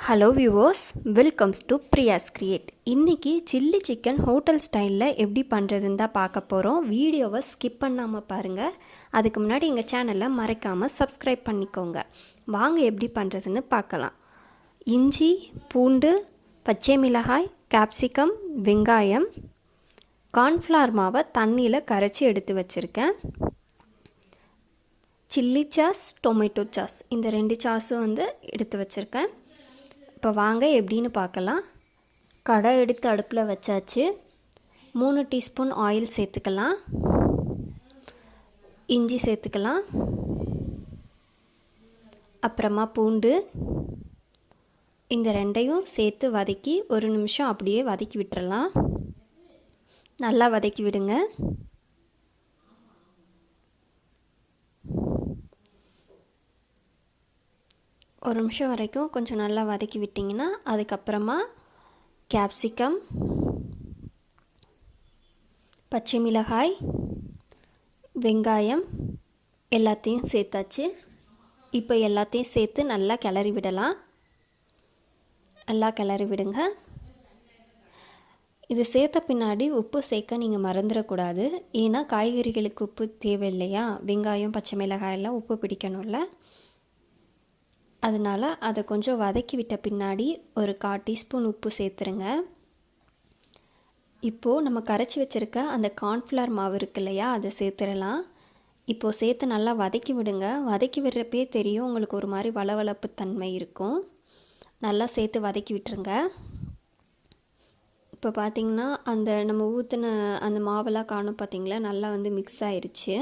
Hello viewers, welcomes to Priya's create. இன்றைக்கி chilli chicken hotel ஸ்டைலில் எப்படி பண்ணுறதுன்னு தான் பார்க்க போகிறோம். வீடியோவை ஸ்கிப் பண்ணாமல் பாருங்கள். அதுக்கு முன்னாடி எங்கள் சேனலை மறக்காமல் சப்ஸ்கிரைப் பண்ணிக்கோங்க. வாங்க எப்படி பண்ணுறதுன்னு பார்க்கலாம். இஞ்சி, பூண்டு, பச்சை மிளகாய், கேப்சிகம், வெங்காயம், கார்ன்ஃப்ளவர் மாவை தண்ணியில் கரைச்சி எடுத்து வச்சுருக்கேன். சில்லி சாஸ், டொமேட்டோ சாஸ், இந்த 2 சாஸும் எடுத்து வச்சுருக்கேன். இப்போ வாங்க எப்படின்னு பார்க்கலாம். கடை எடுத்து அடுப்பில் வச்சாச்சு. 3 டீஸ்பூன் ஆயில் சேர்த்துக்கலாம். இஞ்சி சேர்த்துக்கலாம். அப்புறமா பூண்டு, இந்த 2ஐயும் சேர்த்து வதக்கி 1 நிமிஷம் அப்படியே வதக்கி விட்டுறலாம். நல்லா வதக்கி விடுங்க. ஒரு நிமிஷம் வரைக்கும் கொஞ்சம் நல்லா வதக்கி விட்டிங்கன்னா அதுக்கப்புறமா கேப்சிகம், பச்சை மிளகாய், வெங்காயம் எல்லாத்தையும் சேர்த்தாச்சு. இப்போ எல்லாத்தையும் சேர்த்து நல்லா கிளறி விடலாம். நல்லா கிளறி விடுங்க. இது சேர்த்த பின்னாடி உப்பு சேர்க்க நீங்கள் மறந்துடக்கூடாது. ஏன்னா காய்கறிகளுக்கு உப்பு தேவை இல்லையா, வெங்காயம் பச்சை மிளகாய் எல்லாம் உப்பு பிடிக்கணும்ல. அதனால் அதை கொஞ்சம் வதக்கி விட்ட பின்னாடி ஒரு 1/4 டீஸ்பூன் உப்பு சேர்த்துருங்க. இப்போது நம்ம கரைச்சி வச்சுருக்க அந்த கார்ன்ஃப்ளவர் மாவு இருக்கு இல்லையா, அதை சேர்த்துடலாம். இப்போது சேர்த்து நல்லா வதக்கி விடுங்க. வதக்கி விடுறப்பே தெரியும் உங்களுக்கு ஒரு மாதிரி வளவளப்பு தன்மை இருக்கும். நல்லா சேர்த்து வதக்கி விட்டுருங்க. இப்போ பார்த்திங்கன்னா அந்த நம்ம ஊற்றின அந்த மாவெல்லாம் காணும் பார்த்திங்களா, நல்லா மிக்ஸ் ஆயிடுச்சு.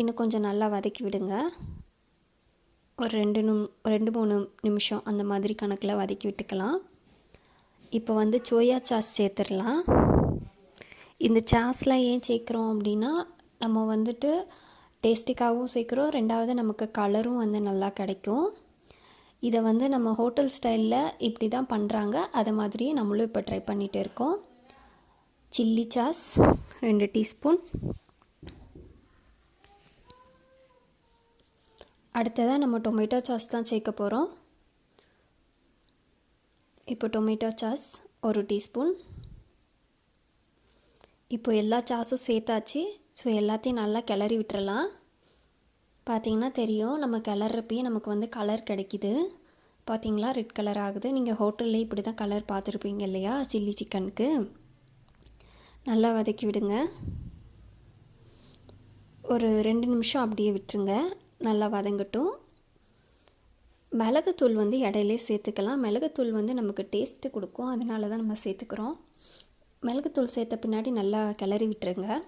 இன்னும் கொஞ்சம் நல்லா வதக்கி விடுங்க. ஒரு 2-3 நிமிஷம் அந்த மாதிரி கணக்கில் வதக்கி விட்டுக்கலாம். இப்போ சோயா சாஸ் சேர்த்துடலாம். இந்த சாஸ்லாம் ஏன் சேர்க்குறோம் அப்படின்னா, நம்ம டேஸ்டிக்காகவும் சேர்க்குறோம், 2வது நமக்கு கலரும் நல்லா கிடைக்கும். இதை நம்ம ஹோட்டல் ஸ்டைலில் இப்படி தான் பண்ணுறாங்க. அதை மாதிரியே நம்மளும் இப்போ ட்ரை பண்ணிகிட்டு இருக்கோம். Chilli sauce 2 teaspoon. அடுத்ததாக நம்ம டொமேட்டோ சாஸ் தான் சேர்க்க போகிறோம். இப்போ டொமேட்டோ சாஸ் 1 டீஸ்பூன். இப்போ எல்லா சாஸும் சேர்த்தாச்சு. ஸோ எல்லாத்தையும் நல்லா கிளறி விட்டுறலாம். பார்த்திங்கன்னா தெரியும், நம்ம கிளறப்பயே நமக்கு கலர் கிடைக்கிது. பார்த்திங்களா, ரெட் கலர் ஆகுது. நீங்கள் ஹோட்டல்லே இப்படி தான் கலர் பார்த்துருப்பீங்க இல்லையா சில்லி சிக்கனுக்கு. நல்லா வதக்கி விடுங்க. ஒரு 2 நிமிஷம் அப்படியே விட்டுருங்க, நல்லா வதங்கட்டும். மிளகுத்தூள் இடையிலே சேர்த்துக்கலாம். மிளகுத்தூள் நமக்கு டேஸ்ட்டு கொடுக்கும், அதனால தான் நம்ம சேர்த்துக்கிறோம். மிளகுத்தூள் சேர்த்த பின்னாடி நல்லா கிளறி விட்டுருங்க.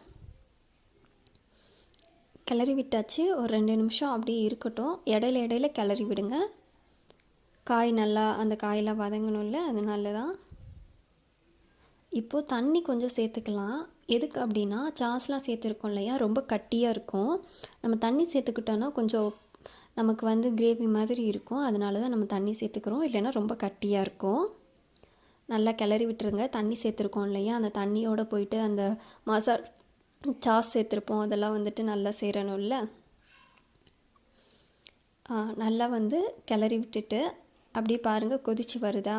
கிளறி விட்டாச்சு. ஒரு 2 நிமிஷம் அப்படியே இருக்கட்டும். இடையில கிளறி விடுங்க. காய் நல்லா அந்த காயெல்லாம் வதங்கணும்ல, அதனால தான். இப்போது தண்ணி கொஞ்சம் சேர்த்துக்கலாம். எதுக்கு அப்படின்னா, சாஸ்லாம் சேர்த்துருக்கோம் இல்லையா, ரொம்ப கட்டியாக இருக்கும். நம்ம தண்ணி சேர்த்துக்கிட்டோன்னா கொஞ்சம் நமக்கு கிரேவி மாதிரி இருக்கும். அதனால தான் நம்ம தண்ணி சேர்த்துக்கிறோம், இல்லைன்னா ரொம்ப கட்டியாக இருக்கும். நல்லா கிளறி விட்டுருங்க. தண்ணி சேர்த்துருக்கோம் இல்லையா, அந்த தண்ணியோடு போயிட்டு அந்த சாஸ் சேர்த்துருப்போம், அதெல்லாம் நல்லா சேரணும்ல. நல்லா கிளறி விட்டுட்டு அப்படியே பாருங்கள், கொதிச்சு வருதா.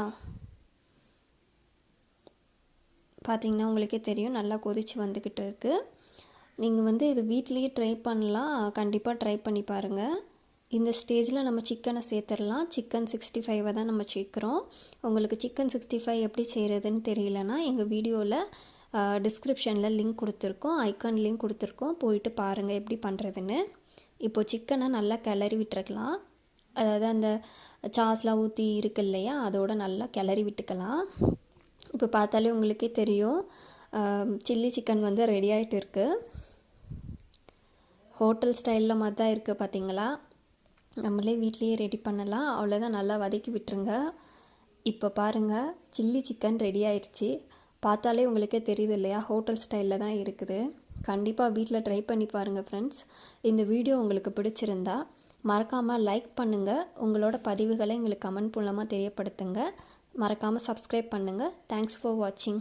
பார்த்திங்கன்னா உங்களுக்கே தெரியும், நல்லா கொதிச்சு வந்துக்கிட்டு இருக்குது. நீங்கள் இது வீட்லேயே ட்ரை பண்ணலாம். கண்டிப்பாக ட்ரை பண்ணி பாருங்கள். இந்த ஸ்டேஜில் நம்ம சிக்கனை சேர்த்துடலாம். சிக்கன் 65 தான் நம்ம சேர்க்குறோம். உங்களுக்கு சிக்கன் 65 எப்படி செய்கிறதுன்னு தெரியலனா எங்கள் வீடியோவில் டிஸ்கிரிப்ஷனில் லிங்க் கொடுத்துருக்கோம், ஐக்கான் லிங்க் கொடுத்துருக்கோம், போயிட்டு பாருங்கள் எப்படி பண்ணுறதுன்னு. இப்போது சிக்கனை நல்லா கிளறி விட்டுருக்கலாம். அதாவது அந்த சாஸ்லாம் ஊற்றி இருக்கு இல்லையா, அதோடு நல்லா கிளறி விட்டுக்கலாம். இப்போ பார்த்தாலே உங்களுக்கே தெரியும், சில்லி சிக்கன் ரெடி ஆகிட்டு இருக்குது. ஹோட்டல் ஸ்டைலில் மாதிரி தான் இருக்குது. பார்த்திங்களா, நம்மளே வீட்லேயே ரெடி பண்ணலாம். அவ்வளோதான், நல்லா வதக்கி விட்டுருங்க. இப்போ பாருங்கள், சில்லி சிக்கன் ரெடி ஆயிடுச்சு. பார்த்தாலே உங்களுக்கே தெரியுது இல்லையா, ஹோட்டல் ஸ்டைலில் தான் இருக்குது. கண்டிப்பாக வீட்டில் ட்ரை பண்ணி பாருங்கள் ஃப்ரெண்ட்ஸ். இந்த வீடியோ உங்களுக்கு பிடிச்சிருந்தா மறக்காமல் லைக் பண்ணுங்கள். உங்களோட பதிவுகளை எங்களுக்கு கமெண்ட் மூலமாக தெரியப்படுத்துங்க. மறக்காமல் சப்ஸ்கிரைப் பண்ணுங்கள். தேங்க்ஸ் ஃபார் வாட்சிங்.